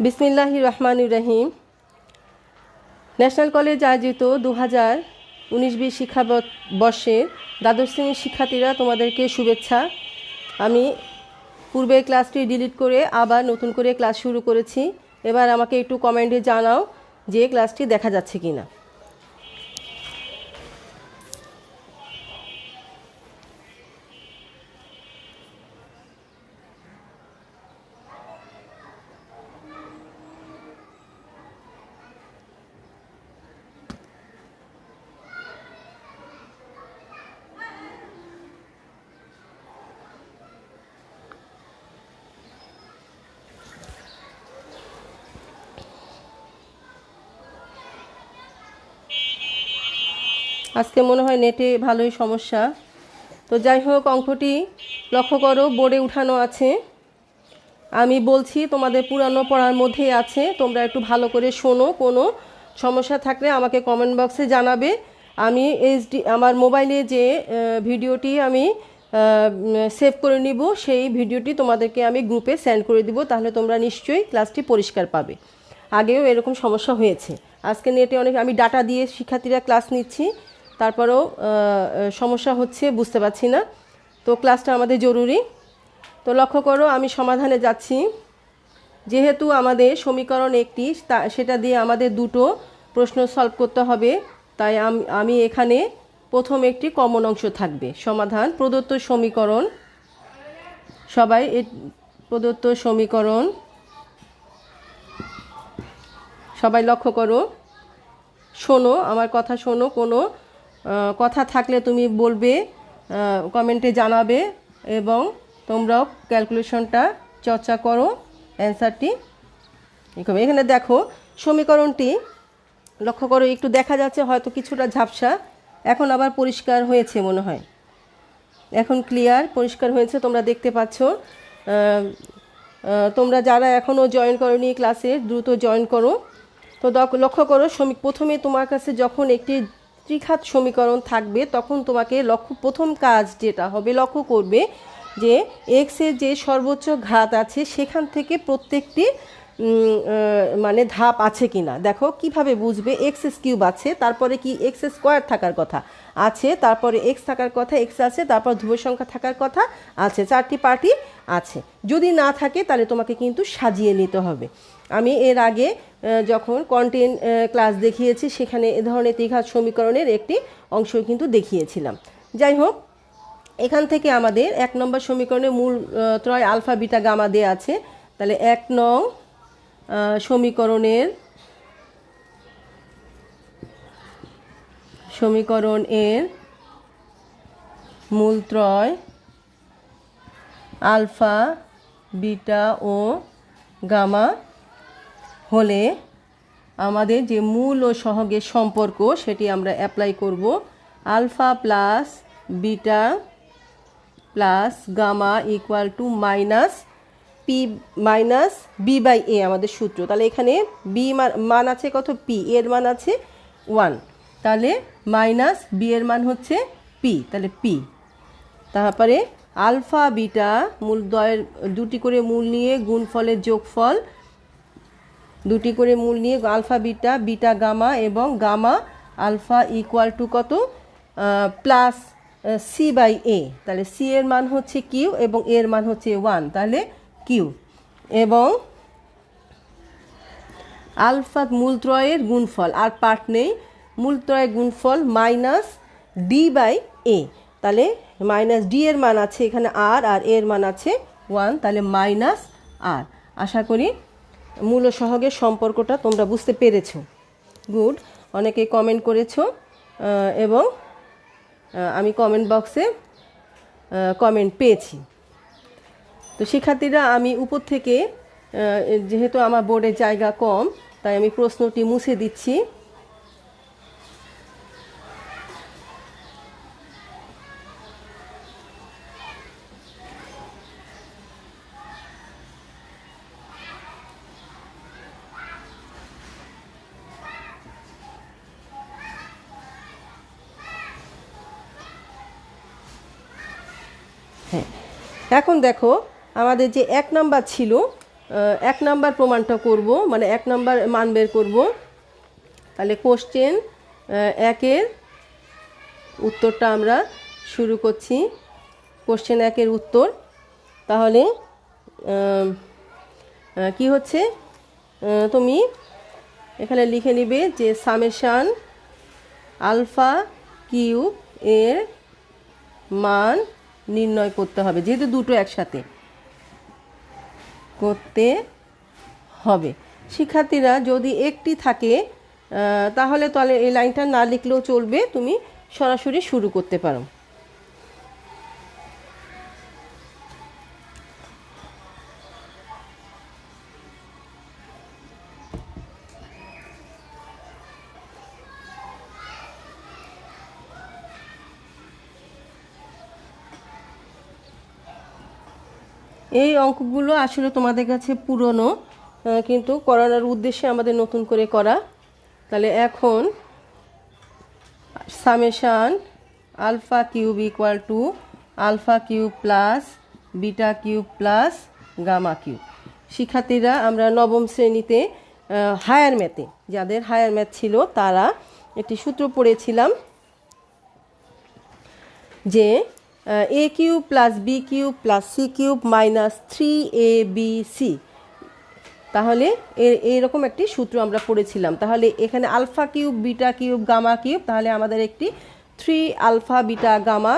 বিসমিল্লাহির রহমানির রহিম। National college আয়োজিত 2019-20 শিক্ষাবর্ষের দ্বাদশ শ্রেণীর শিক্ষার্থীরা, তোমাদেরকে শুভেচ্ছা। আমি পূর্বের ক্লাসটি ডিলিট করে আবার নতুন করে ক্লাস শুরু করেছি। এবার আমাকে একটু কমেন্টে জানাও যে ক্লাসটি দেখা যাচ্ছে কিনা। আজকে মনে হয় নেটে ভালোই সমস্যা। তো যাই হোক, অঙ্কটি লক্ষ্য করো, বোর্ডে উঠানো আছে। আমি বলছি তোমাদের পুরানো পড়ার মধ্যেই আছে, তোমরা একটু ভালো করে শোনো। কোনো সমস্যা থাকলে আমাকে কমেন্ট বক্সে জানাবে। আমি আমার মোবাইলে যে ভিডিওটি আমি সেভ করে নিব, সেই ভিডিওটি তোমাদেরকে আমি গ্রুপে সেন্ড করে দিব, তাহলে তোমরা নিশ্চয়ই ক্লাসটি পরিষ্কার পাবে। আগেও এরকম সমস্যা হয়েছে। আজকে নেটে আমি ডাটা দিয়ে শিক্ষার্থীরা ক্লাস নিচ্ছি, তারপরেও সমস্যা হচ্ছে, বুঝতে পারছি না। তো ক্লাসটা আমাদের জরুরি। তো লক্ষ্য করো, আমি সমাধানে যাচ্ছি। যেহেতু আমাদের সমীকরণ একটি, সেটা দিয়ে আমাদের দুটো প্রশ্ন সলভ করতে হবে, তাই আমি এখানে প্রথম একটি কমন অংশ থাকবে। সমাধান: প্রদত্ত সমীকরণ। সবাই প্রদত্ত সমীকরণ, সবাই লক্ষ্য করো, শোনো, আমার কথা শোনো। কোনো কথা থাকলে তুমি বলবে, কমেন্টে জানাবে, এবং তোমরাও ক্যালকুলেশনটা চর্চা করো, অ্যান্সারটি। এখানে দেখো সমীকরণটি, লক্ষ্য করো, একটু দেখা যাচ্ছে হয়তো কিছুটা ঝাপসা, এখন আবার পরিষ্কার হয়েছে মনে হয়। এখন ক্লিয়ার, পরিষ্কার হয়েছে, তোমরা দেখতে পাচ্ছ। তোমরা যারা এখনও জয়েন করোনি ক্লাসে, দ্রুত জয়েন করো। তো লক্ষ্য করো, প্রথমে তোমার কাছে যখন একটি ত্রিঘাত সমীকরণ থাকবে, তখন তোমাকে প্রথম কাজ যেটা হবে, লক্ষ্য করবে যে এক্সের যে সর্বোচ্চ ঘাত আছে সেখান থেকে প্রত্যেকটি মানে ধাপ আছে কিনা। দেখো কিভাবে বুঝবে। এক্স কিউব আছে, তারপরে কি এক্স স্কোয়ার থাকার কথা আছে, তারপরে এক্স থাকার কথা, এক্স আছে, তারপর ধ্রুব সংখ্যা থাকার কথা আছে, চারটি পার্টি আছে। যদি না থাকে তাহলে তোমাকে কিন্তু সাজিয়ে নিতে হবে। আমি এর আগে যখন কন্টেন্ট ক্লাস দেখিয়েছি, সেখানে এ ধরনের ত্রিঘাত সমীকরণের একটি অংশ কিন্তু দেখিয়েছিলাম। যাই হোক, এখান থেকে আমাদের 1 নম্বর সমীকরণে মূল ত্রয় আলফা বিটা গামা দেওয়া আছে। তাহলে 1 নং সমীকরণের মূলত্রয় আলফা বিটা ও গামা হলে আমাদের যে মূল ও সহগের সম্পর্ক, সেটি আমরা অ্যাপ্লাই করব। Alpha plus beta plus gamma equal to minus P minus B by A আমাদের সূত্র। তাহলে এখানে বি মান আছে কত? পি। এর মান আছে 1, তাহলে মাইনাস বি এর মান হচ্ছে পি, তাহলে পি। তারপরে আলফা বিটা মূল দ্বয়ের দুটি করে মূল নিয়ে গুণফলের যোগফল, দুটি করে মূল নিয়ে আলফা বিটা, বিটা গামা, এবং গামা আলফা ইকুয়াল টু কত? Plus C by a. তাহলে সি এর মান হচ্ছে কিউ এবং এর মান হচ্ছে 1, তাহলে কিউ। এবং আলফা মূলত্রয়ের গুণফল, আর পার্ট নেই, মূলত্রয়ের গুণফল মাইনাস ডি বাই এ। তাহলে মাইনাস ডি এর মান আছে এখানে আর এর মান আছে 1, তাহলে মাইনাস আর। আশা করি মূল ও সহগের সম্পর্কটা তোমরা বুঝতে পেরেছো। গুড, অনেকে কমেন্ট করেছো, এবং আমি কমেন্ট বক্সে কমেন্ট পেয়েছি। তো শিক্ষার্থীরা, আমি উপর থেকে, যেহেতু আমার বোর্ডের জায়গা কম, তাই আমি প্রশ্নটি মুছে দিচ্ছি। হ্যাঁ, এখন দেখো, আমাদের যে 1 নাম্বার ছিল, এক নাম্বার প্রমাণটা করব, মানে এক নাম্বার মান বের করব। তাহলে কোশ্চেন একের উত্তরটা আমরা শুরু করছি। কোশ্চেন একের উত্তর তাহলে কি হচ্ছে, তুমি এখানে লিখে নিবে যে সামেশান আলফা কিউব এর মান নির্ণয় করতে হবে, যেহেতু দুটো একসাথে করতে হবে। শিক্ষার্থীরা যদি একটি থাকে তাহলে এই লাইনটা না লিখলেও চলবে, তুমি সরাসরি শুরু করতে পারো। এই অঙ্কগুলো আসলে তোমাদের কাছে পুরনো, কিন্তু করানোর উদ্দেশ্যে আমাদের নতুন করে করা। তাহলে এখন summation alpha cube equal to alpha cube plus beta cube plus gamma cube. শিক্ষার্থীরা আমরা নবম শ্রেণীতে হায়ার ম্যাথে, যাদের হায়ার ম্যাথ ছিল তারা একটি সূত্র পড়েছিলাম যে A cube plus B cube plus C cube minus 3ab। তাহলে এইরকম একটি সূত্র আমরা পড়েছিলাম। তাহলে এখানে alpha cube beta cube gamma cube, তাহলে আমাদের একটি 3 আলফা বিটা গামা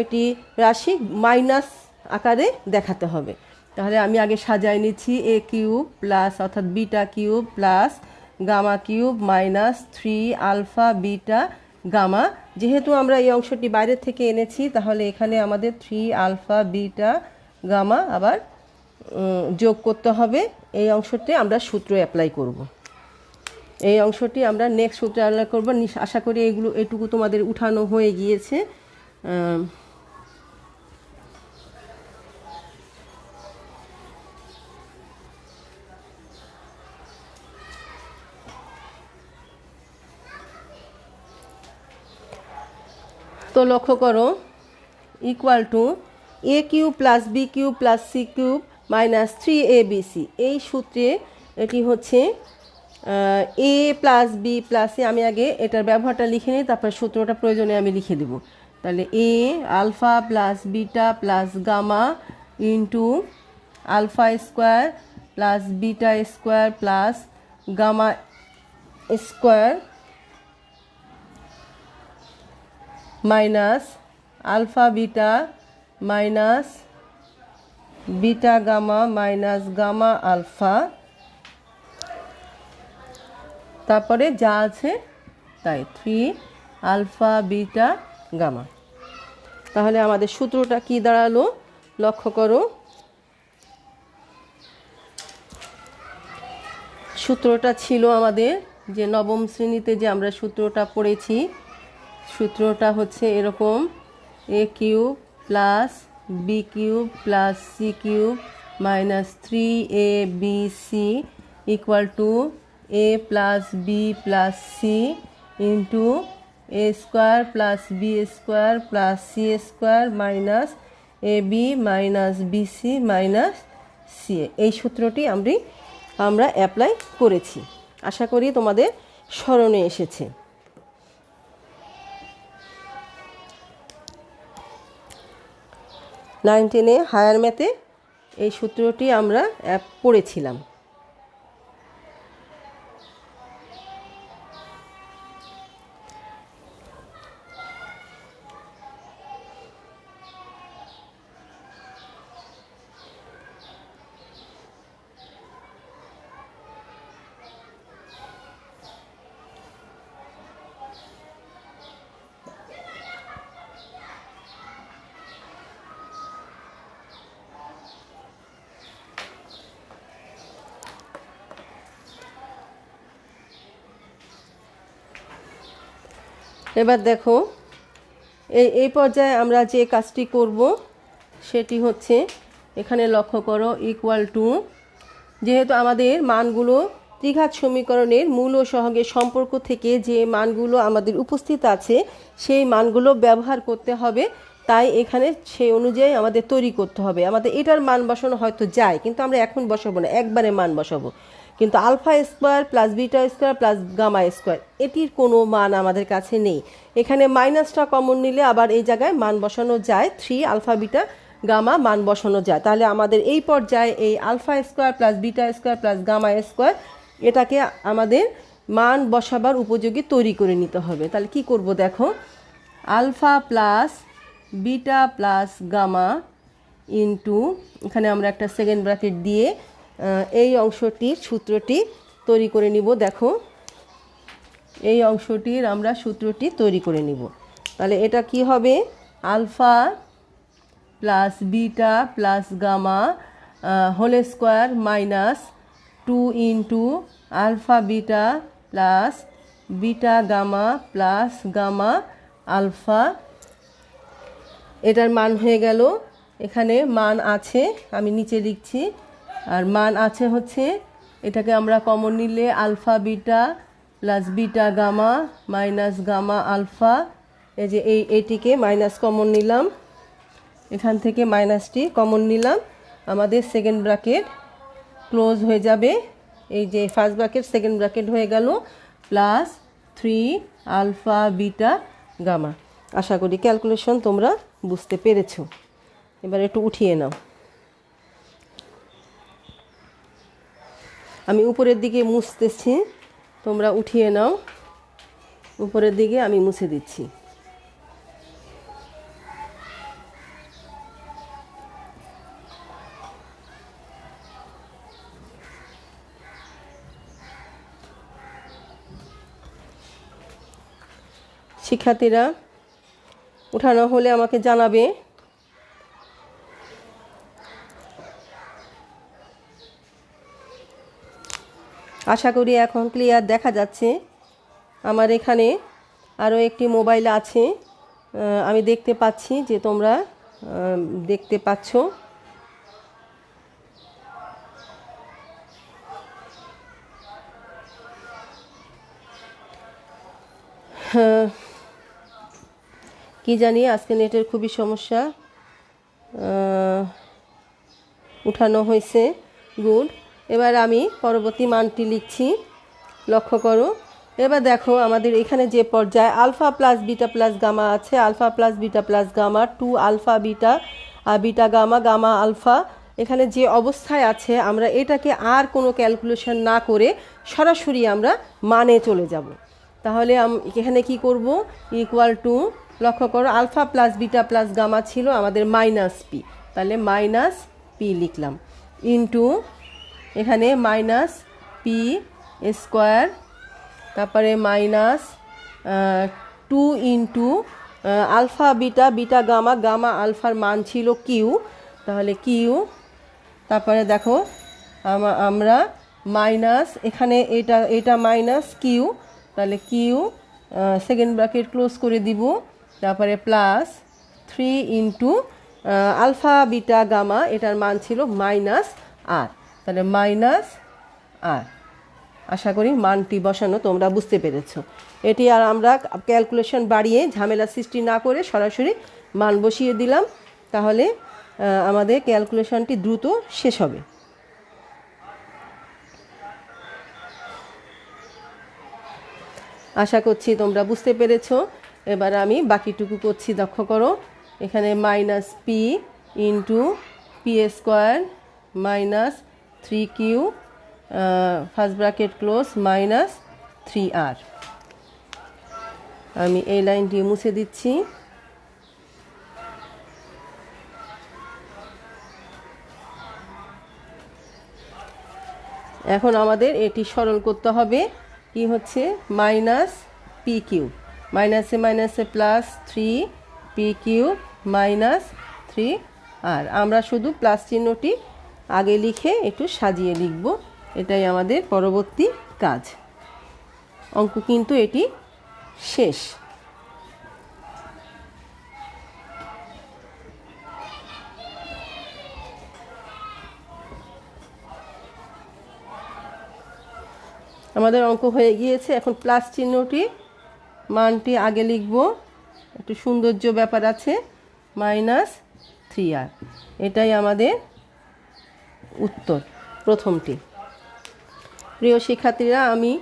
এটি রাশি মাইনাস আকারে দেখাতে হবে। তাহলে আমি আগে সাজাই নিচ্ছি এ কিউব প্লাস অর্থাৎ beta cube plus gamma cube minus 3 alpha beta gamma. যেহেতু আমরা এই অংশটি বাইরে থেকে এনেছি তাহলে এখানে আমাদের 3 আলফা বিটা গামা আবার যোগ করতে হবে। এই অংশটি আমরা সূত্র অ্যাপ্লাই করব, এই অংশটি আমরা নেক্সট সূত্রে অ্যাপ্লাই করব। আশা করি এটুকু তোমাদের উঠানো হয়ে গিয়েছে। তো লক্ষ্য করো, equal to A cube plus B cube plus C cube minus 3abc। এই সূত্রে এটি হচ্ছে A plus B plus C. আমি আগে এটার ব্যবহারটা লিখে নিই, তারপর সূত্রটা প্রয়োজনে আমি লিখে দেব। তাহলে এ alpha plus beta plus gamma into alpha square plus beta square plus gamma square minus alpha beta minus beta gamma minus gamma alpha, তারপরে যা আছে তাই 3 আলফা বিটা গামা। তাহলে আমাদের সূত্রটা কি দাঁড়ালো লক্ষ্য করো। সূত্রটা ছিল আমাদের যে নবম শ্রেণীতে যে আমরা সূত্রটা পড়েছি, সূত্রটা হচ্ছে এরকম A cube plus B cube plus C cube minus 3abc equal to A plus B plus C into A square plus B square plus C square minus A B minus BC minus C. এই সূত্রটি আমরা apply করেছি। আশা করি তোমাদের স্মরণে এসেছে। 9-10 higher ম্যাথে এই সূত্রটি আমরা পড়েছিলাম। এবার দেখো এই পর্যায়ে আমরা যে কাজটি করব সেটি হচ্ছে, এখানে লক্ষ্য করো ইকুয়াল টু, যেহেতু আমাদের মানগুলো ত্রিঘাত সমীকরণের মূল ও সহগের সম্পর্ক থেকে যে মানগুলো আমাদের উপস্থিত আছে সেই মানগুলো ব্যবহার করতে হবে। তাই এখানে সেই অনুযায়ী আমাদের তৈরি করতে হবে। আমাদের এটার মান বসানো হয়তো যায়, কিন্তু আমরা এখন বসাবো না, একবারে মান বসাবো। কিন্তু alpha square plus beta square plus gamma square এটির কোনো মান আমাদের কাছে নেই। এখানে মাইনাসটা কমন নিলে আবার এই জায়গায় মান বসানো যায়, 3 আলফা বিটা গামা মান বসানো যায়। তাহলে আমাদের এই পর্যায়ে এই alpha square plus beta square plus gamma square এটাকে আমাদের মান বসাবার উপযোগী তৈরি করে নিতে হবে। তাহলে কি করব দেখো, alpha plus beta plus gamma into, এখানে আমরা একটা সেকেন্ড ব্র্যাকেট দিয়ে এই অংশটির সূত্রটি তৈরি করে নিব। দেখো এই অংশটির আমরা সূত্রটি তৈরি করে নিব। তাহলে এটা কি হবে, alpha plus beta plus gamma whole square minus 2 into alpha beta plus beta gamma plus gamma alpha. এটার মান হয়ে গেল, এখানে মান আছে আমি নিচে লিখছি, আর মান আছে হচ্ছে এটাকে আমরা কমন নিলে alpha beta plus beta gamma minus gamma alpha. এই যে এটিকে মাইনাস কমন নিলাম, এখান থেকে মাইনাসটি কমন নিলাম, আমাদের সেকেন্ড ব্র্যাকেট ক্লোজ হয়ে যাবে। এই যে ফার্স্ট ব্র্যাকেট সেকেন্ড ব্র্যাকেট হয়ে গেল প্লাস 3 আলফা বিটা গামা। আশা করি ক্যালকুলেশন তোমরা বুঝতে পেরেছো। এবার একটু উঠিয়ে নাও। আমি উপরের দিকে মুছতেছি, তোমরা উঠিয়ে নাও। উপরের দিকে আমি মুছে দিচ্ছি। শিক্ষার্থীরা উঠানো হলে আমাকে জানাবে। আশা করি এখন ক্লিয়ার দেখা যাচ্ছে। আমার এখানে আরও একটি মোবাইল আছে, আমি দেখতে পাচ্ছি যে তোমরা দেখতে পাচ্ছ। কি জানি আজকে নেটের খুবই সমস্যা। উঠানো হয়েছে, গুড। এবার আমি পরবর্তী মানটি লিখছি, লক্ষ্য করো। এবার দেখো আমাদের এখানে যে পর্যায়ে alpha plus beta plus gamma আছে, alpha plus beta plus gamma 2 alpha beta আর বিটা গামা গামা আলফা, এখানে যে অবস্থায় আছে আমরা এটাকে আর কোনো ক্যালকুলেশন না করে সরাসরি আমরা মানে চলে যাব। তাহলে এখানে কি করব, ইকুয়াল টু, লক্ষ্য করো alpha plus beta plus gamma ছিল আমাদের মাইনাস পি, তাহলে মাইনাস পি লিখলাম, ইন্টু এখানে মাইনাস পি স্কোয়ার, তারপরে minus 2 into alpha beta beta gamma gamma আলফার মান ছিল কিউ, তাহলে কিউ, তারপরে দেখো আমরা মাইনাস এখানে এটা মাইনাস কিউ, তাহলে কিউ সেকেন্ড ব্র্যাকেট ক্লোজ করে দিব, তারপরে plus 3 into alpha beta gamma এটার মান ছিল মাইনাস আর, তাহলে মাইনাস আর। আশা করি মানটি বসানো তোমরা বুঝতে পেরেছো। এটি আর আমরা ক্যালকুলেশন বাড়িয়ে ঝামেলা সৃষ্টি না করে সরাসরি মান বসিয়ে দিলাম, তাহলে আমাদের ক্যালকুলেশনটি দ্রুত শেষ হবে। আশা করছি তোমরা বুঝতে পেরেছো। এবার আমি বাকিটুকু করছি, লক্ষ্য করো এখানে minus P into P square minus 3q first bracket close minus 3r। আমি এই লাইনটি মুছে দিচ্ছি। এখন আমাদের এটি সরল করতে হবে, কি হচ্ছে মাইনাস পি কিউ, মাইনাসে মাইনাসে প্লাস 3p³ মাইনাস 3r। আমরা শুধু প্লাস চিহ্নটি আগে লিখে একটু সাজিয়ে লিখব, এটাই আমাদের পরবর্তী কাজ। অঙ্ক কিন্তু এটি শেষ। আমাদের অঙ্ক হয়ে গিয়েছে। এখন প্লাস চিহ্নটি মানটি আগে লিখব, একটু সৌন্দর্য ব্যাপার আছে, -3r, এটাই আমাদের উত্তর প্রথমটি। প্রিয় শিক্ষার্থীরা, আমি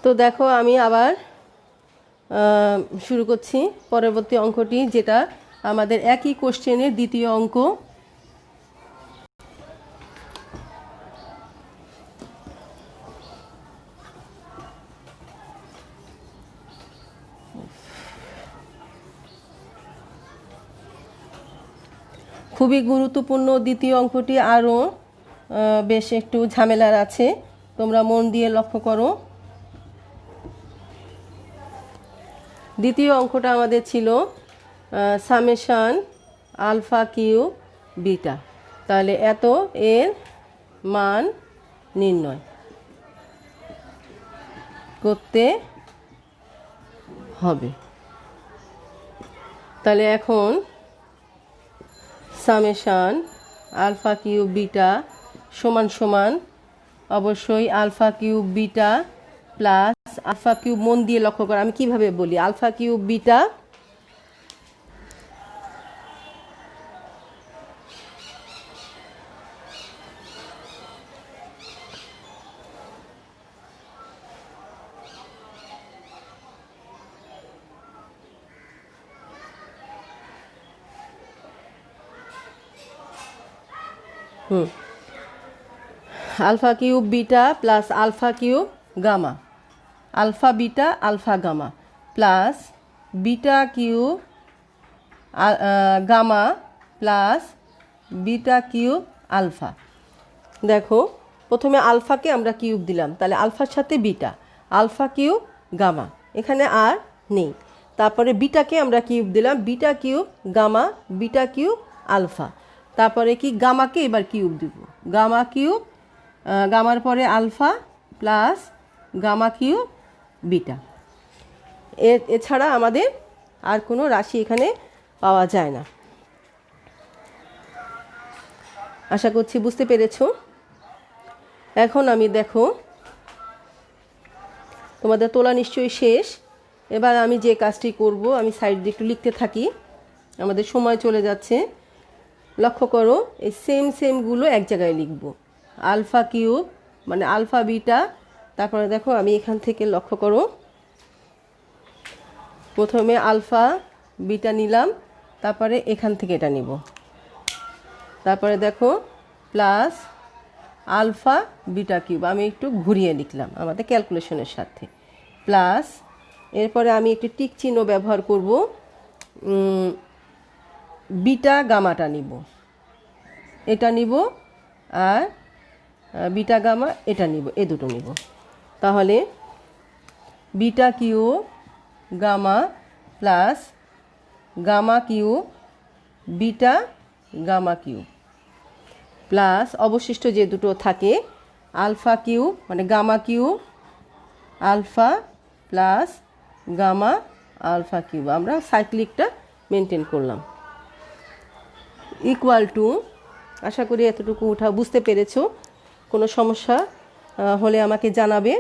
তো দেখো, আমি আবার শুরু করছি পরবর্তী অঙ্কটি, যেটা আমাদের একই কোশ্চেনের দ্বিতীয় অঙ্ক। খুবই গুরুত্বপূর্ণ দ্বিতীয় অঙ্কটি, আরও বেশ একটু ঝামেলার আছে, তোমরা মন দিয়ে লক্ষ্য করো। দ্বিতীয় অঙ্কটা আমাদের ছিল সামেশান আলফা কিউ বিটা, তাহলে এত এর মান নির্ণয় করতে হবে। তাহলে এখন সামেশান আলফা কিউব বিটা সমান সমান অবশ্যই alpha cube beta plus alpha cube, মন দিয়ে লক্ষ্য কর আমি কিভাবে বলি, alpha cube beta alpha cube beta plus alpha cube gamma, alpha beta alpha gamma plus beta cube gamma plus beta cube alpha. দেখো, প্রথমে আলফাকে আমরা কিউব দিলাম, তাহলে আলফার সাথে বিটা, আলফা কিউব গামা, এখানে আর নেই। তারপরে বিটাকে আমরা কিউব দিলাম, beta cube gamma, beta cube alpha. তারপরে কি, গামাকে এবার কিউব দিব, গামা কিউব, গামার পরে alpha plus gamma cube beta. এছাড়া আমাদের আর কোনো রাশি এখানে পাওয়া যায় না। আশা করছি বুঝতে পেরেছো। এখন আমি দেখো, তোমাদের তোলা নিশ্চয়ই শেষ। এবার আমি যে কাজটি করব, আমি সাইড দিয়ে একটু লিখতে থাকি, আমাদের সময় চলে যাচ্ছে। লক্ষ্য করো, এই সেমগুলো এক জায়গায় লিখব, আলফা কিউব মানে আলফা বিটা। তারপরে দেখো, আমি এখান থেকে লক্ষ্য করো, প্রথমে আলফা বিটা নিলাম, তারপরে এখান থেকে এটা নিব, তারপরে দেখো প্লাস আলফা বিটা কিউব, আমি একটু ঘুরিয়ে লিখলাম আমাদের ক্যালকুলেশনের সাথে, প্লাস এরপরে আমি একটি টিক চিহ্ন ব্যবহার করব, বিটা গামাটা নিব, এটা নিব, আর বিটা গামা এটা নিব, এ দুটো নিব। তাহলে beta cube gamma plus gamma cube beta gamma cube plus অবশিষ্ট যে দুটো থাকে আলফা কিউব মানে gamma cube alpha plus gamma alpha cube. আমরা সাইক্লিকটা মেনটেন করলাম, ইকুয়াল টু। আশা করি এতটুকু বুঝতে পেরেছো। কোনো সমস্যা হলে আমাকে জানাবে।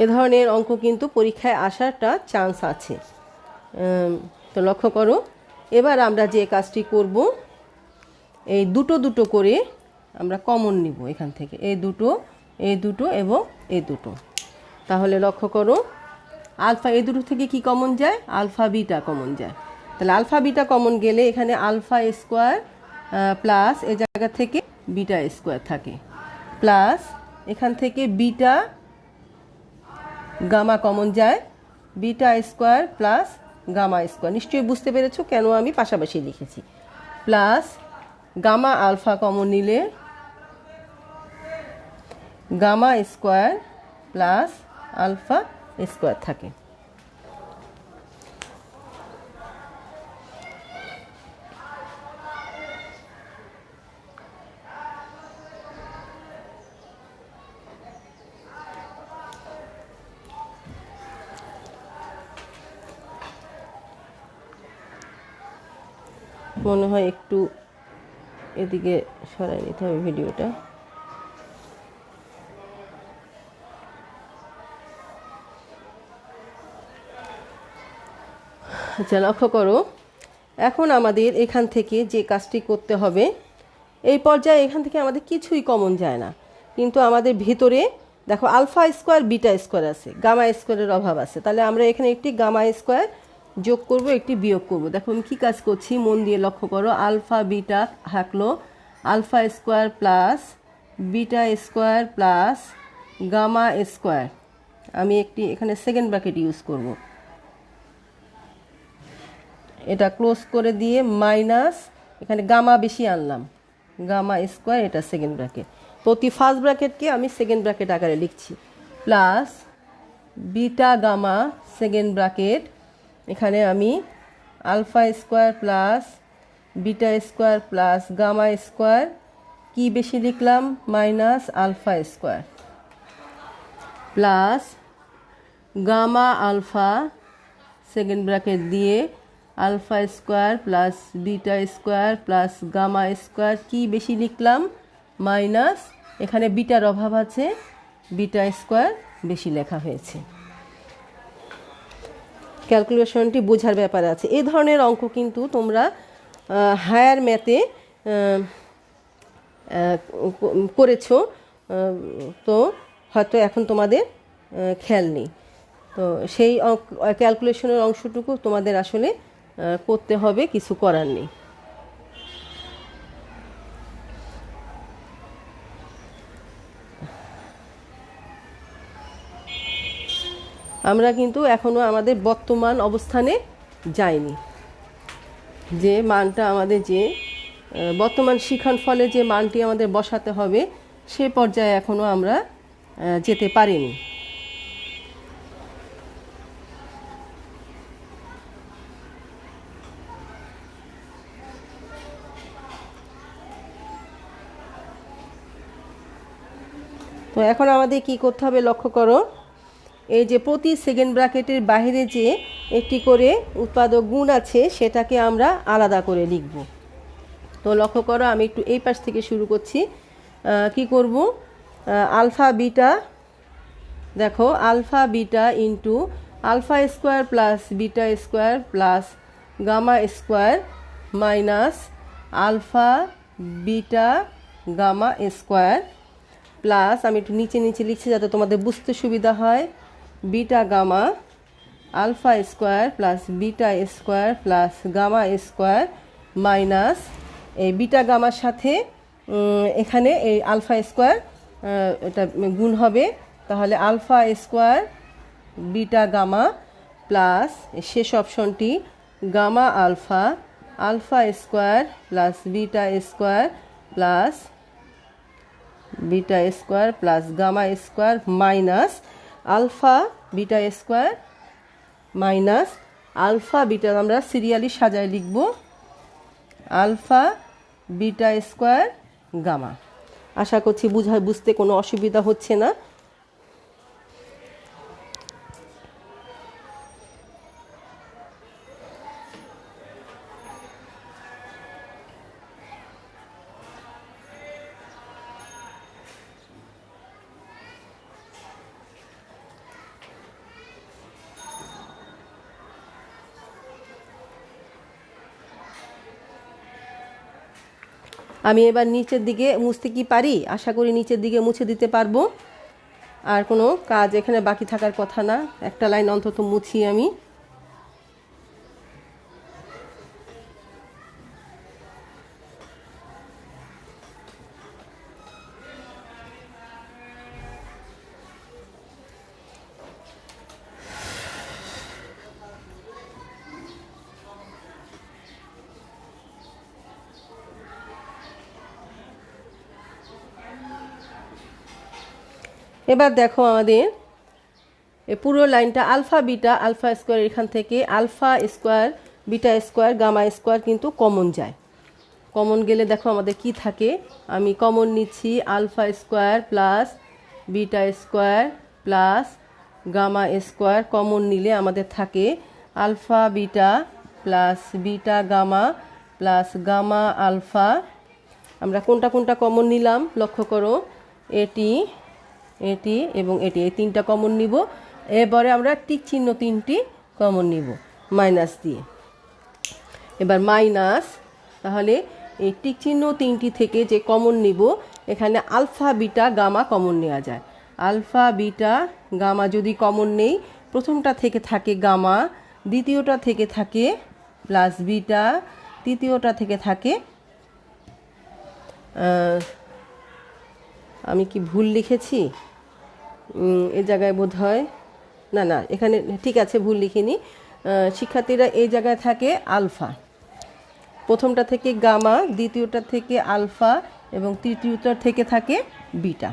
এ ধরনের অঙ্ক কিন্তু পরীক্ষায় আসারটা চান্স আছে, তো লক্ষ্য করো। এবার আমরা যে কাজটি করব, এই দুটো দুটো করে আমরা কমন নিব এখান থেকে, এই দুটো এবং এই দুটো। তাহলে লক্ষ্য করো, আলফা এই দুটো থেকে কি কমন যায়, আলফা বিটা কমন যায়। তাহলে আলফা বিটা কমন গেলে এখানে আলফা স্কোয়ার প্লাস এ জায়গা থেকে বিটা স্কোয়ার থাকে, প্লাস এখান থেকে বিটা গামা কমন যায়, beta square plus gamma square. নিশ্চয়ই বুঝতে পেরেছো কেন আমি পাশাপাশি লিখেছি, প্লাস গামা আলফা কমন নিলে gamma square plus alpha square থাকে। মনে হয় একটু এদিকে সরাই নিতে হবে ভিডিওটা। আচ্ছা, লক্ষ্য করো, এখন আমাদের এখান থেকে যে কাজটি করতে হবে, এই পর্যায়ে এখান থেকে আমাদের কিছুই কমন যায় না, কিন্তু আমাদের ভিতরে দেখো আলফা স্কোয়ার বিটা স্কোয়ার আছে, গামা স্কোয়ারের অভাব আছে। তাহলে আমরা এখানে একটি গামা স্কোয়ার যোগ করব, একটি বিয়োগ করব। দেখো আমি কী কাজ করছি, মন দিয়ে লক্ষ্য করো। আলফা বিটা থাকলো alpha square plus beta square plus gamma square. আমি একটি এখানে সেকেন্ড ব্র্যাকেট ইউজ করব, এটা ক্লোজ করে দিয়ে মাইনাস, এখানে গামা বেশি আনলাম, গামা স্কোয়ার, এটা সেকেন্ড ব্র্যাকেট। প্রতি ফার্স্ট ব্র্যাকেটকে আমি সেকেন্ড ব্র্যাকেট আকারে লিখছি, plus beta gamma second bracket, এখানে আমি alpha square plus beta square plus gamma square, কি বেশি লিখলাম, minus alpha square, plus gamma alpha second bracket দিয়ে alpha square plus beta square plus gamma square, কি বেশি লিখলাম, মাইনাস, এখানে বিটার অভাব আছে, বিটা স্কোয়ার বেশি লেখা হয়েছে। ক্যালকুলেশনটি বোঝার ব্যাপার আছে। এই ধরনের অঙ্ক কিন্তু তোমরা হায়ার ম্যাথে করেছো, তো হয়তো এখন তোমাদের খেয়াল নেই। তো সেই ক্যালকুলেশনের অংশটুকু তোমাদের আসলে করতে হবে, কিছু করার নেই। আমরা কিন্তু এখনও আমাদের বর্তমান অবস্থানে যাইনি, যে মানটা আমাদের, যে বর্তমান শিখন ফলে যে মানটি আমাদের বসাতে হবে, সে পর্যায়ে এখনও আমরা যেতে পারিনি। তো এখন আমাদের কি করতে হবে, লক্ষ্য করো, এই যে প্রতি সেকেন্ড ব্র্যাকেটের বাইরে যে একটি করে উৎপাদক গুণ আছে, সেটাকে আমরা আলাদা করে লিখব। তো লক্ষ্য করো, আমি একটু এই পাশ থেকে শুরু করছি। কি করব, আলফা বিটা, দেখো alpha beta into alpha square plus beta square plus gamma square minus alpha beta gamma square plus, আমি একটু নিচে নিচে লিখছি যাতে তোমাদের বুঝতে সুবিধা হয়, beta gamma alpha square plus beta square plus gamma square minus, এই বিটা গামার সাথে এখানে এই আলফা স্কোয়ার এটা গুণ হবে, তাহলে alpha square beta gamma plus শেষ অপশনটি gamma alpha, alpha square plus beta square plus beta square plus gamma square minus alpha beta square minus alpha beta, আমরা সিরিয়ালি সাজায় লিখব, আলফা বিটা স্কোয়ার গামা। আশা করছি বুঝতে কোনো অসুবিধা হচ্ছে না। আমি এবার নিচের দিকে মুছতে কি পারি, আশা করি নিচের দিকে মুছে দিতে পারবো। আর কোনো কাজ এখানে বাকি থাকার কথা না, একটা লাইন অন্তত মুছি আমি। এবার দেখো আমাদের এই পুরো লাইনটা আলফা বিটা আলফা স্কোয়ার, এখান থেকে alpha square beta square gamma square কিন্তু কমন যায়। কমন গেলে দেখো আমাদের কি থাকে, আমি কমন নিচ্ছি alpha square plus beta square plus gamma square. Common নিলে আমাদের থাকে alpha beta plus beta gamma plus gamma alpha. আমরা কোনটা কোনটা কমন নিলাম লক্ষ্য করো, এটি এটি এবং এটি, এই তিনটা কমন নিব। এবারে আমরা টিক চিহ্ন তিনটি কমন নিব মাইনাস দিয়ে। এবার মাইনাস, তাহলে এই টিক চিহ্ন তিনটি থেকে যে কমন নিব, এখানে আলফা বিটা গামা কমন নেওয়া যায়। আলফা বিটা গামা যদি কমন নেই, প্রথমটা থেকে থাকে গামা, দ্বিতীয়টা থেকে থাকে প্লাস বিটা, তৃতীয়টা থেকে থাকে, আমি কি ভুল লিখেছি এ জায়গায় বোধ হয়, না না এখানে ঠিক আছে, ভুল লিখিনি। শিক্ষার্থীরা এই জায়গায় থাকে আলফা, প্রথমটা থেকে গামা, দ্বিতীয়টা থেকে আলফা এবং তৃতীয়টা থেকে থাকে বিটা।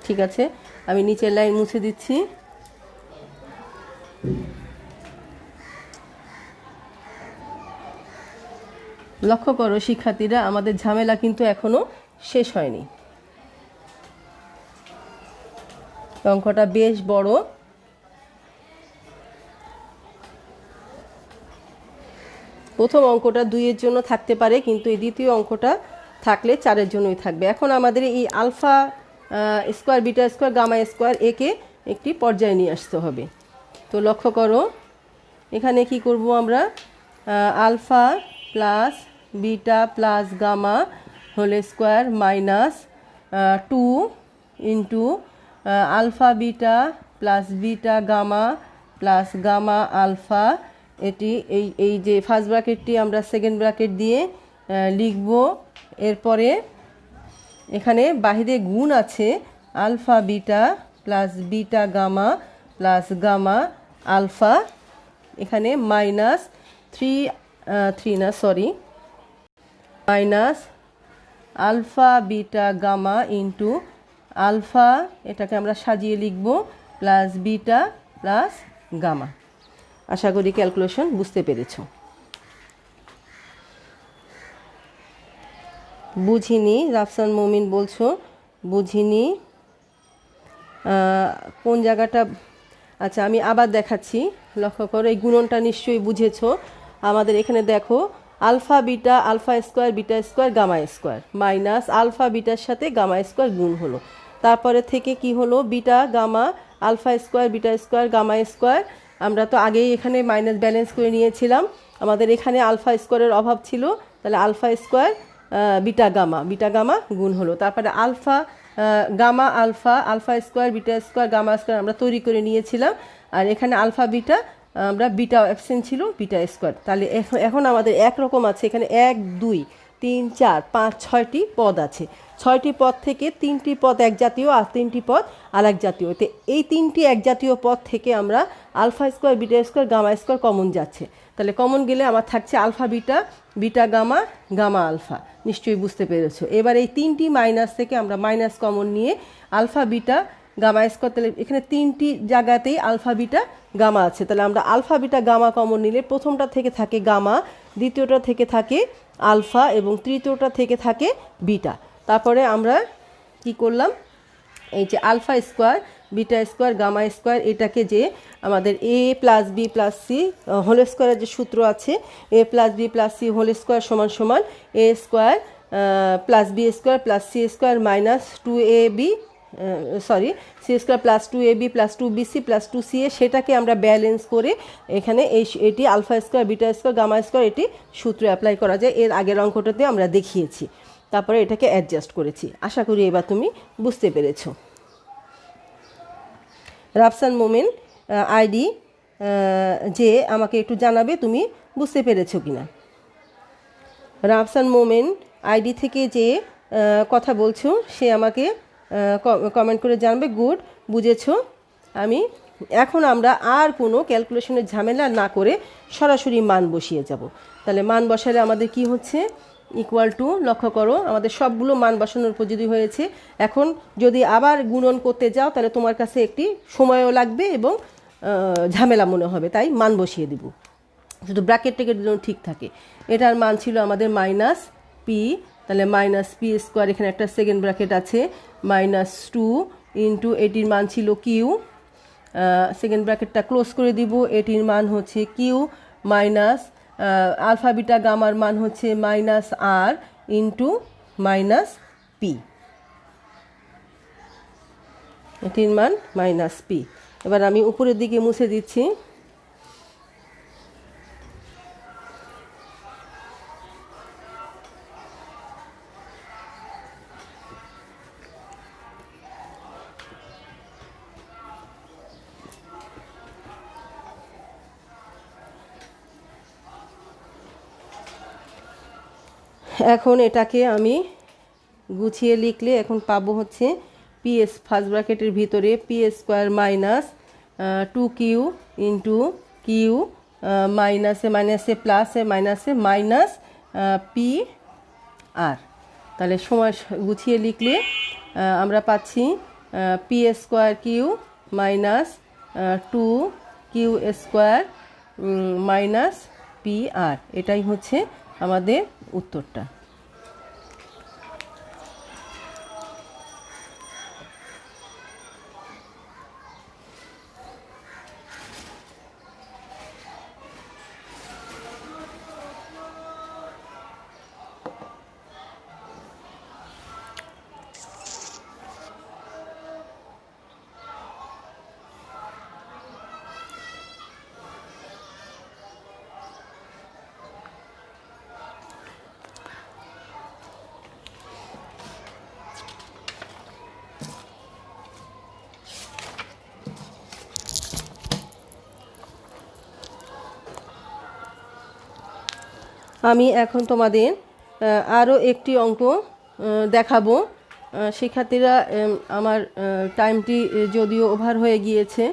ঠিক আছে, আমি নিচের লাইন মুছে দিচ্ছি। লক্ষ্য করো শিক্ষার্থীরা, আমাদের ঝামেলা কিন্তু এখনো শেষ হয়নি। অঙ্কটা বেশ বড়। প্রথম অঙ্কটা 2-এর জন্য থাকতে পারে, কিন্তু এই দ্বিতীয় অঙ্কটা থাকলে 4-এর জন্যই থাকবে। এখন আমাদের এই alpha square beta square gamma square একে একটি পর্যায়ে নিয়ে আসতে হবে। তো লক্ষ্য করো, এখানে কি করব আমরা, alpha plus beta plus gamma whole square minus 2 into alpha beta plus beta gamma plus gamma alpha. এটি এই যে ফার্স্ট ব্র্যাকেটটি আমরা সেকেন্ড ব্র্যাকেট দিয়ে লিখব। এরপরে এখানে বাহিরে গুণ আছে alpha beta plus beta gamma plus gamma alpha, এখানে minus minus alpha beta gamma into alpha, এটাকে আমরা সাজিয়ে লিখব প্লাস বিটা প্লাস গামা। আশা করি ক্যালকুলেশন বুঝতে পেরেছ। বুঝিনি, রাফসান মুমিন বলছো বুঝিনি কোন জায়গাটা। আচ্ছা আমি আবার দেখাচ্ছি, লক্ষ্য করো, এই গুণনটা নিশ্চয়ই বুঝেছো। আমাদের এখানে দেখো alpha beta alpha square beta square gamma square minus alpha বিটার সাথে গামা স্কোয়ার গুণ হলো, তারপরে থেকে কি হলো beta gamma alpha square beta square gamma square. আমরা তো আগেই এখানে মাইনাস ব্যালেন্স করে নিয়েছিলাম, আমাদের এখানে আলফা স্কোয়ারের অভাব ছিল, তাহলে আলফা স্কোয়ার বিটা গামা গুণ হলো, তারপরে alpha gamma alpha alpha square beta square gamma square আমরা তৈরি করে নিয়েছিলাম। আর এখানে আলফা বিটা আমরা বিটা অ্যাবসেন্ট ছিল বিটা স্কোয়ার। তাহলে এখন আমাদের একরকম আছে, এখানে 1 2 3 4 5 6টি পদ আছে। 6টি পদ থেকে 3টি পদ এক জাতীয় আর 3টি পদ আরেক জাতীয়। তো এই 3টি এক জাতীয় পদ থেকে আমরা alpha square beta square gamma square common যাচ্ছে, তাহলে কমন গেলে আমার থাকছে alpha beta beta gamma gamma alpha. নিশ্চয়ই বুঝতে পেরেছো। এবার এই 3টি মাইনাস থেকে আমরা মাইনাস কমন নিয়ে আলফা বিটা গামা স্কোয়ার, তাহলে এখানে 3টি জায়গাতেই আলফা বিটা গামা আছে, তাহলে আমরা আলফা বিটা গামা কমন নিলে প্রথমটা থেকে থাকে গামা, দ্বিতীয়টা থেকে থাকে আলফা এবং তৃতীয়টা থেকে থাকে বিটা। তারপরে আমরা কি করলাম, এই যে alpha square beta square gamma square, এটাকে যে আমাদের A plus B plus C whole স্কোয়ারের যে সূত্র আছে, A plus B plus C whole square সমান সমান A square plus B square plus C square minus 2ab C square plus 2ab plus 2bc plus 2ca, সেটাকে আমরা balance করে এখানে এটি alpha square beta square gamma square এটি সূত্র apply করা যায়। এর আগের অঙ্কটাতে আমরা দেখিয়েছি, তারপরে এটাকে অ্যাডজাস্ট করেছি। আশা করি এবার তুমি বুঝতে পেরেছো। রাফসান মোমেন আইডি যে আমাকে একটু জানাবে তুমি বুঝতে পেরেছো কিনা। রাফসান মোমেন আইডি থেকে যে কথা বলছো সে আমাকে কমেন্ট করে জানাবে। গুড, বুঝেছো। আমি এখন আমরা আর কোনো ক্যালকুলেশনের ঝামেলা না করে সরাসরি মান বসিয়ে যাব। তাহলে মান বসালে আমাদের কি হচ্ছে, ইকুয়াল টু, লক্ষ্য করো আমাদের সবগুলো মান বসানোর উপযোগী হয়েছে। এখন যদি আবার গুণন করতে যাও তাহলে তোমার কাছে একটি সময়ও লাগবে এবং ঝামেলা মনে হবে, তাই মান বসিয়ে দিব শুধু ব্র্যাকেট টেকের জন্য ঠিক থাকে। এটার মান ছিল আমাদের মাইনাস পি, তাহলে মাইনাস পি স্কোয়ার, এখানে একটা সেকেন্ড ব্র্যাকেট আছে, মাইনাস 2 ইন্টু এটির মান ছিল কিউ, সেকেন্ড ব্র্যাকেটটা ক্লোজ করে দিব, এটির মান হচ্ছে কিউ মাইনাস আলফা বিটা গামার মান হচ্ছে মাইনাস আর ইন্টু মাইনাস পি, এটির মান মাইনাস পি। এবার আমি উপরের দিকে মুছে দিচ্ছি। এখন এটাকে আমি গুছিয়ে লিখলে এখন পাবো হচ্ছে পিএস ফার্স্ট ব্র্যাকেটের ভিতরে P square minus 2q into Q মাইনাসে মাইনাসে প্লাসে মাইনাসে মাইনাস পি আর। তাহলে সময় গুছিয়ে লিখলে আমরা পাচ্ছি P square Q minus 2q square minus P R, এটাই হচ্ছে আমাদের উত্তরটা। আমি এখন তোমাদের আরও একটি অঙ্ক দেখাবো। শিক্ষার্থীরা, আমার টাইমটি যদিও ওভার হয়ে গিয়েছে,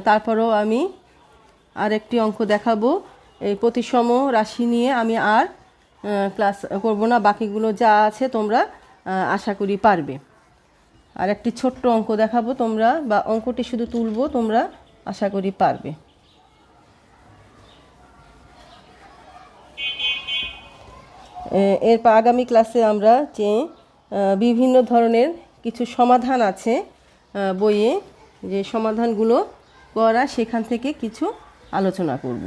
তারপরেও আমি আরেকটি অঙ্ক দেখাবো। এই প্রতিসম রাশি নিয়ে আমি আর ক্লাস করব না, বাকিগুলো যা আছে তোমরা আশা করি পারবে। আর একটি ছোট্ট অঙ্ক দেখাবো তোমরা, বা অঙ্কটি শুধু তুলবো, তোমরা আশা করি পারবে। এরপর আগামী ক্লাসে আমরা যে বিভিন্ন ধরনের কিছু সমাধান আছে বইয়ে, যে সমাধানগুলো করা, সেখান থেকে কিছু আলোচনা করব।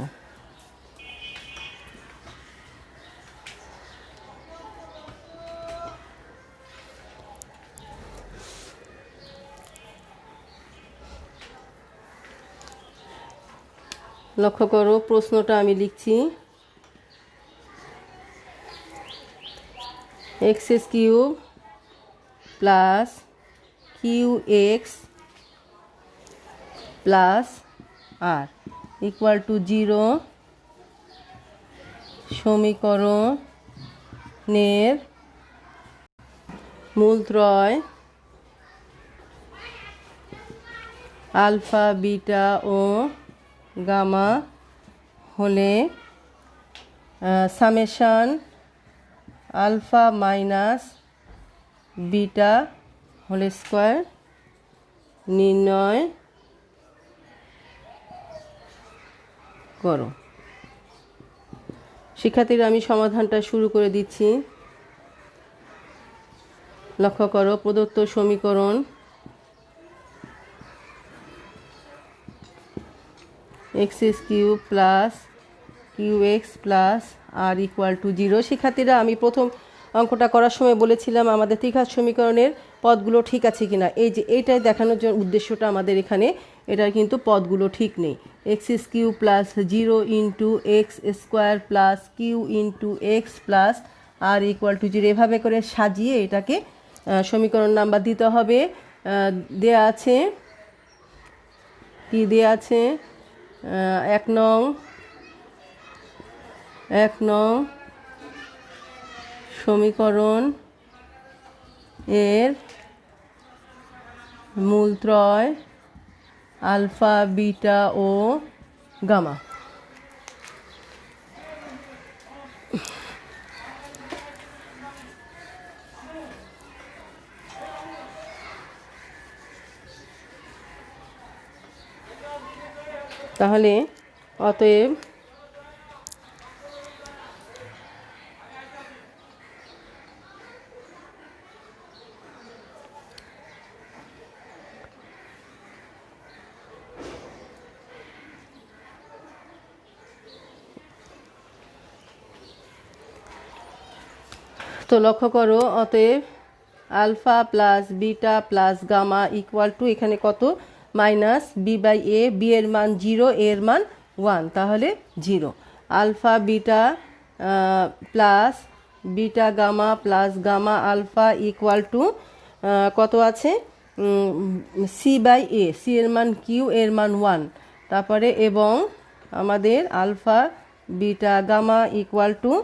লক্ষ্য করো প্রশ্নটা আমি লিখছি, x cube plus q x plus r equal to 0 সমীকরণের মূলত্রয় আলফা বিটা ও গামা হলে summation alpha minus beta whole square নির্ণয় করো। শিক্ষার্থীরা, আমি সমাধানটা শুরু করে দিচ্ছি। লক্ষ্য করো প্রদত্ত সমীকরণ x cube plus q x plus r equal to 0। শিক্ষার্থীরা, আমি প্রথম অঙ্কটা করার সময় বলেছিলাম আমাদের ত্রিঘাত সমীকরণের পদগুলো ঠিক আছে কিনা। এই যে এইটাই দেখানোর জন্য উদ্দেশ্যটা আমাদের এখানে, এটার কিন্তু পদগুলো ঠিক নেই। X cube plus 0 into x square plus q into x plus r equal to 0, এভাবে করে সাজিয়ে এটাকে সমীকরণ নাম্বার দিতে হবে। দেয়া আছে, কি দেয়া আছে, 1 নং সমীকরণ এর মূলত্রয় আলফা বিটা ও গামা। তাহলে অতএব তো লক্ষ্য করো, অতএব alpha plus beta plus gamma equal to এখানে কত, minus B by a. B এর মান 0, এ এর মান 1, তাহলে 0। Alpha beta plus beta gamma plus gamma alpha equal to কত আছে, সি বাই এ। সি এর মান কিউ, এর মান 1, তারপরে এবং আমাদের alpha beta gamma equal to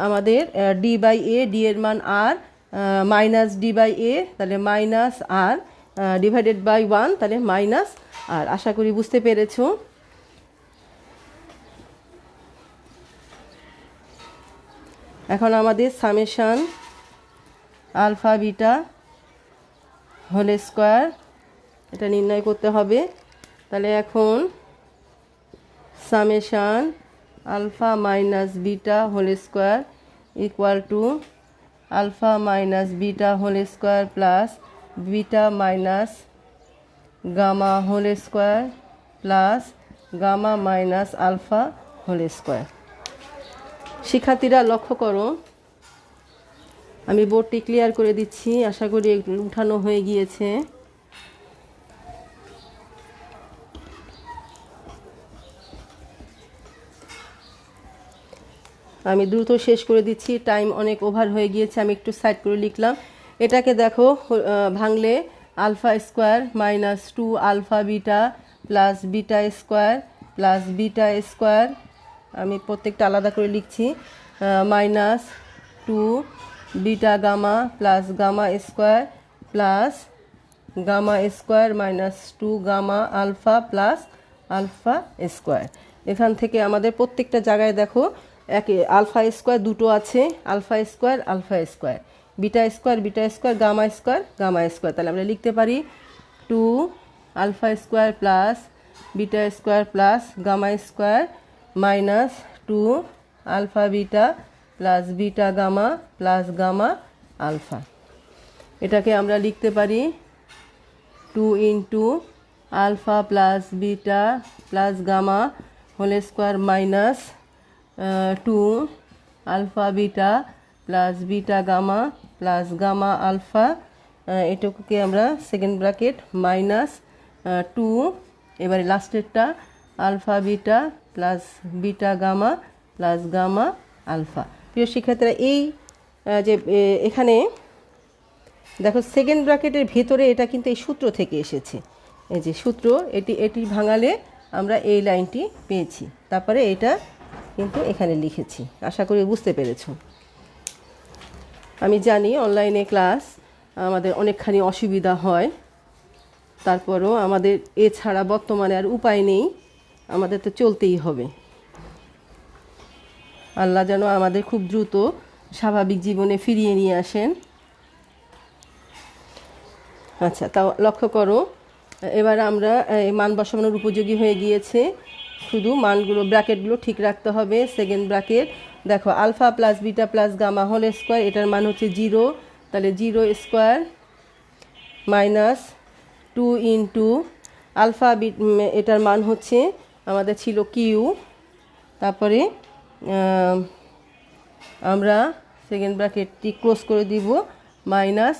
আমাদের ডি বাই এ। ডি এর মান r, minus d by a, তাহলে মাইনাস আর ডিভাইডেড বাই 1, তাহলে মাইনাস আর। আশা করি বুঝতে পেরেছো। এখন আমাদের summation alpha beta whole square এটা নির্ণয় করতে হবে। তাহলে এখন summation alpha minus beta whole square equal to alpha minus beta whole square plus beta minus gamma whole square plus gamma minus alpha whole square. শিক্ষার্থীরা লক্ষ্য করো, আমি বোর্ডটি ক্লিয়ার করে দিচ্ছি, আশা করি উঠানো হয়ে গিয়েছে। আমি দ্রুত শেষ করে দিচ্ছি, টাইম অনেক ওভার হয়ে গিয়েছে, আমি একটু সাইড করে লিখলাম। এটাকে দেখো ভাঙলে alpha square minus 2 alpha beta plus beta square plus beta square, আমি প্রত্যেকটা আলাদা করে লিখছি, minus 2 beta gamma plus gamma square plus gamma square minus 2 gamma alpha plus alpha square. এখান থেকে আমাদের প্রত্যেকটা জায়গায় দেখো আলফা স্কোয়ার দুটো আছে, alpha square alpha square, beta square beta square, gamma square gamma square. তাহলে আমরা লিখতে পারি 2 alpha square plus beta square plus gamma square minus 2 alpha beta plus beta gamma plus gamma alpha. এটাকে আমরা লিখতে পারি 2 into alpha plus beta plus gamma whole square minus 2 alpha beta plus beta gamma plus gamma alpha, এটুকুকে আমরা second bracket minus 2, এবারে লাস্টেরটা alpha beta plus beta gamma plus gamma alpha. প্রিয় শিক্ষার্থীরা, এই যে এখানে দেখো সেকেন্ড ব্র্যাকেটের ভেতরে এটা কিন্তু এই সূত্র থেকে এসেছে, এই যে সূত্র, এটি ভাঙালে আমরা এই লাইনটি পেয়েছি, তারপরে এটা কিন্তু এখানে লিখেছি। আশা করি বুঝতে পেরেছো। আমি জানি অনলাইনে ক্লাস আমাদের অনেকখানি অসুবিধা হয়, তারপরও আমাদের এছাড়া বর্তমানে আর উপায় নেই, আমাদের তো চলতেই হবে। আল্লাহ যেন আমাদের খুব দ্রুত স্বাভাবিক জীবনে ফিরিয়ে নিয়ে আসেন। আচ্ছা, তাও লক্ষ্য করো, এবার আমরা মান বসানোর উপযোগী হয়ে গিয়েছে, শুধু মানগুলো ব্র্যাকেটগুলো ঠিক রাখতে হবে। সেকেন্ড ব্র্যাকেট দেখো alpha plus beta plus gamma whole square, এটার মান হচ্ছে 0, তাহলে 0 স্কোয়ার মাইনাস 2 ইন্টু আলফা এটার মান হচ্ছে আমাদের ছিল কিউ, তারপরে আমরা সেকেন্ড ব্র্যাকেটটি ক্লোজ করে দিব মাইনাস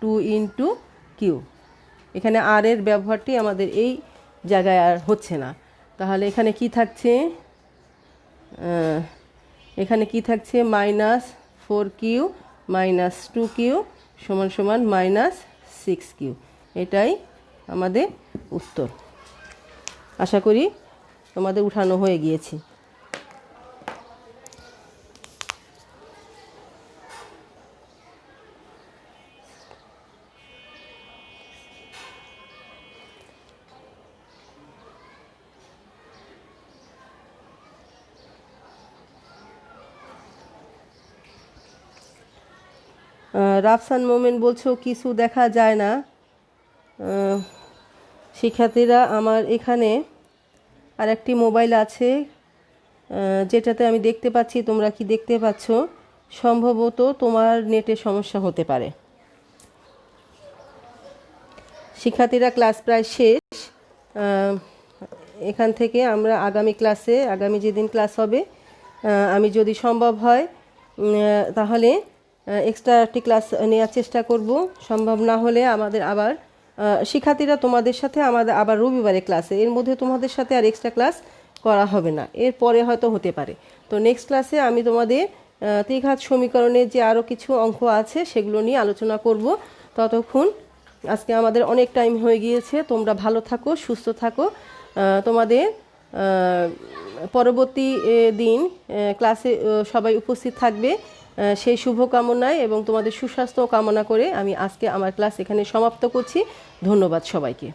2 ইন্টু কিউ। এখানে আর এর ব্যবহারটি আমাদের এই জায়গায় আর হচ্ছে না। তাহলে এখানে কি থাকছে, এখানে কি থাকছে, মাইনাস 4q মাইনাস 2q সমান সমান মাইনাস 6q। এটাই আমাদের উত্তর। আশা করি তোমাদের উঠানো হয়ে গিয়েছে। রাফসান মোমেন বলছো কিছু দেখা যায় না। শিক্ষার্থীরা, আমার এখানে আর একটি মোবাইল আছে যেটাতে আমি দেখতে পাচ্ছি, তোমরা কি দেখতে পাচ্ছ? সম্ভবত তোমার নেটের সমস্যা হতে পারে। শিক্ষার্থীরা, ক্লাস প্রায় শেষ। এখান থেকে আমরা আগামী যেদিন ক্লাস হবে, আমি যদি সম্ভব হয় তাহলে এক্সট্রা একটি ক্লাস নেওয়ার চেষ্টা করব। সম্ভব না হলে আমাদের আবার শিক্ষার্থীরা তোমাদের সাথে আমাদের আবার রবিবারে ক্লাসে, এর মধ্যে তোমাদের সাথে আর এক্সট্রা ক্লাস করা হবে না, এরপরে হয়তো হতে পারে। তো নেক্সট ক্লাসে আমি তোমাদের ত্রিঘাত সমীকরণের যে আরও কিছু অঙ্ক আছে সেগুলো নিয়ে আলোচনা করব। ততক্ষণ আজকে আমাদের অনেক টাইম হয়ে গিয়েছে। তোমরা ভালো থাকো, সুস্থ থাকো। তোমাদের পরবর্তী দিন ক্লাসে সবাই উপস্থিত থাকবে সেই শুভকামনায় এবং তোমাদের সুস্বাস্থ্য কামনা করে আমি আজকে আমার ক্লাস এখানে সমাপ্ত করছি। ধন্যবাদ সবাইকে।